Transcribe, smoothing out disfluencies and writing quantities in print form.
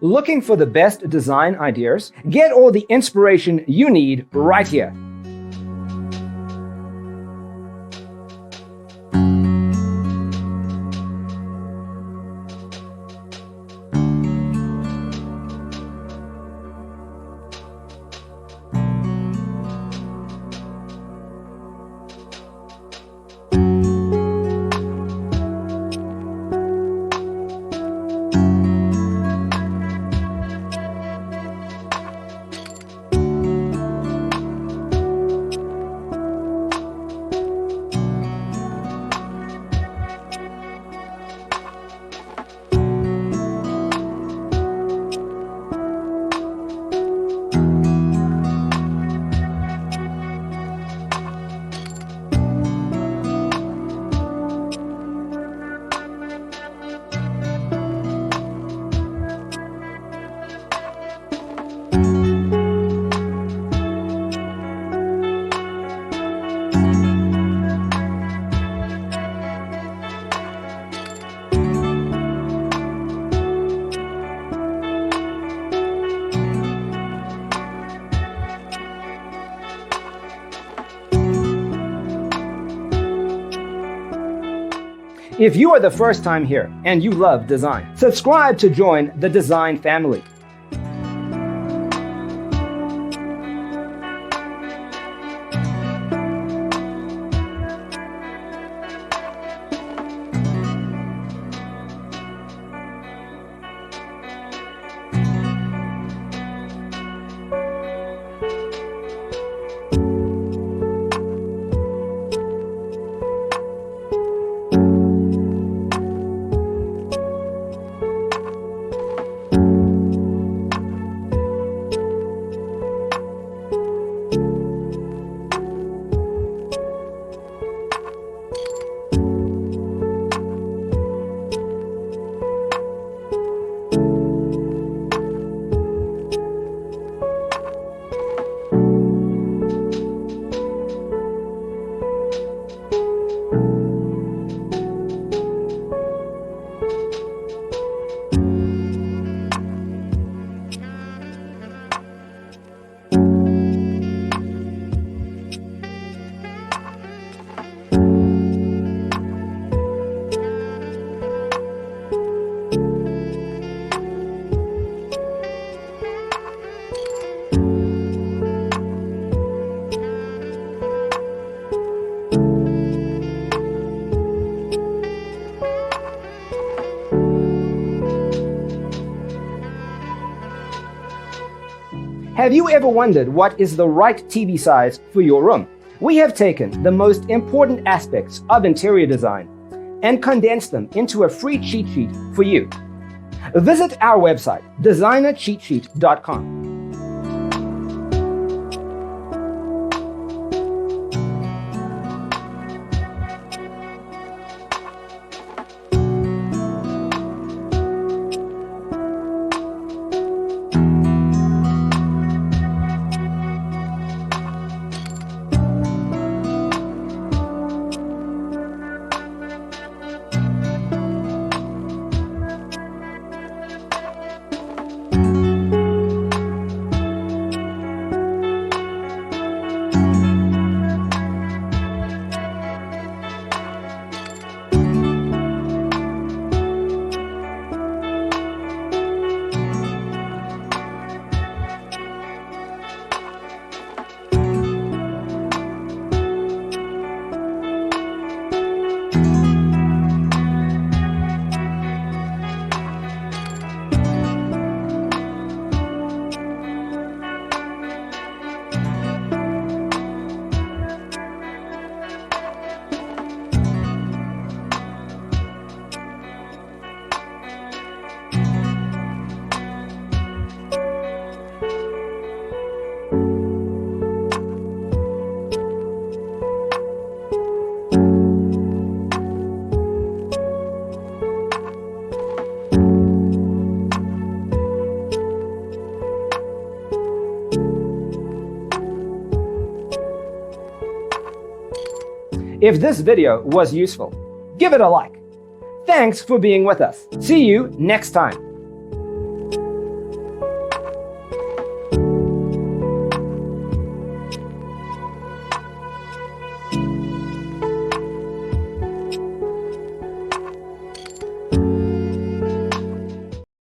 Looking for the best design ideas? Get all the inspiration you need right here. If you are the first time here and you love design, subscribe to join the design family. Have you ever wondered what is the right TV size for your room? We have taken the most important aspects of interior design and condensed them into a free cheat sheet for you. Visit our website, designercheatsheet.com. If this video was useful, give it a like. Thanks for being with us. See you next time.